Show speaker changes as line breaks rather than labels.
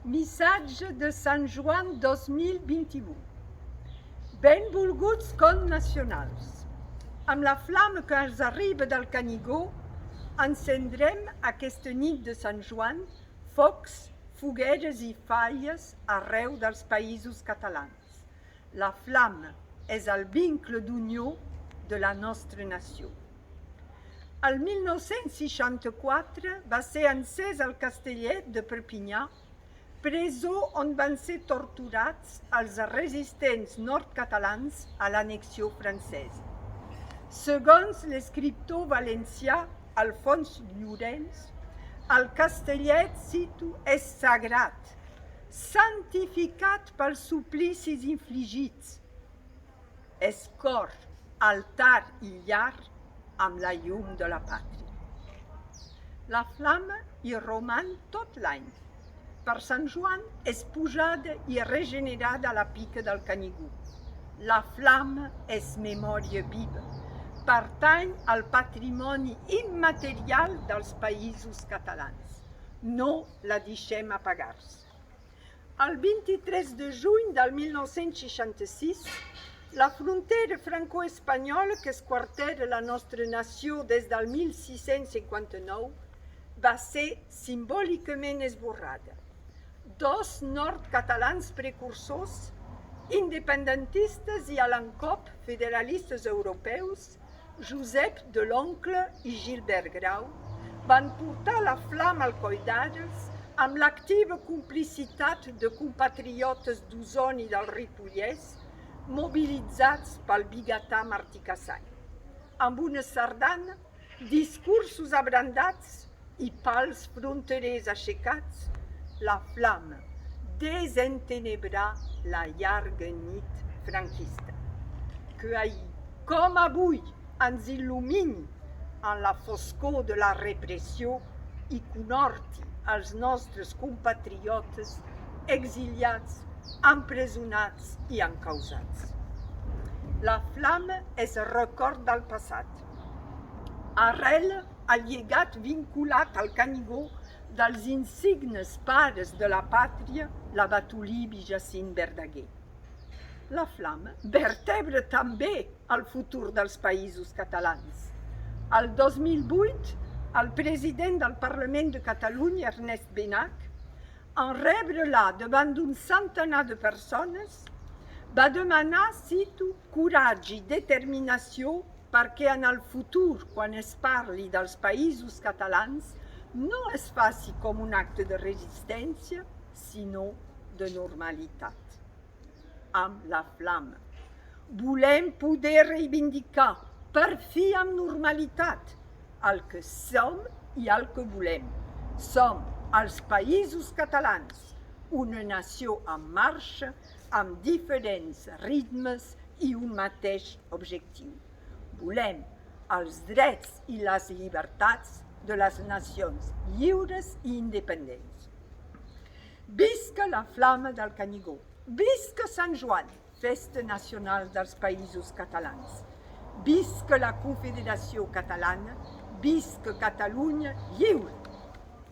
Missatge de Sant Joan 2021. Benvolguts connacionals. Amb la flama que ens arriba del Canigó, encendrem aquesta nit de Sant Joan focs, fogueres i falles arreu dels països catalans. La flama és el vincle d'unió de la nostra nació. El 1964 va ser encès el Castellet de Perpinyà, presó on van ser torturats els resistents nord-catalans a l'annexió francesa. Segons l'escriptor valencià Alfons Llorens, el Castellet, cito, és sagrat, santificat pels suplicis infligits. És cor, altar i llar amb la llum de la pàtria. La flama hi roman tot l'any. Per Sant Joan és pujada i regenerada a la pica del Canigó. La flama és memòria viva, pertany al patrimoni immaterial dels països catalans. No la deixem apagar-se. El 23 de juny del 1966, la frontera franco-espanyola que esquartera la nostra nació des del 1659 va ser simbòlicament esborrada. Dos nord-catalans precursors, independentistes i alancop federalistes europeus, Josep Deloncle i Gilbert Grau, van portar la flama al Colldares amb l'activa complicitat de compatriotes d'Osona i del Ripollès, mobilitzats pel biguetà Martí Cassany. Amb una sardana, discursos abrandats i pals fronterers aixecats, la flama desentenebrà la llarga nit franquista. Que ahir, com avui, ens il·lumini en la foscor de la repressió i conhorti els nostres compatriotes exiliats, empresonats i encausats. La flama és el record del passat. Arrela el llegat vinculat al Canigó dels insignes pares de la pàtria, la Batolib i Jacint Verdaguer. La flama vertebra també el futur dels països catalans. El 2008, el president del Parlament de Catalunya, Ernest Benach, en rebre-la davant d'un centenar de persones, va demanar, cito, coratge i determinació perquè en el futur, quan es parli dels països catalans, no es faci com un acte de resistència, sinó de normalitat. Amb la flama. Volem poder reivindicar, per fi amb normalitat, el que som i el que volem. Som els països catalans, una nació en marxa, amb diferents ritmes i un mateix objectiu. Volem els drets i les llibertats de les nacions lliures i independents. Visca la flama del Canigó! Visca Sant Joan, festa nacional dels països catalans! Visca la Confederació Catalana! Visca Catalunya lliure!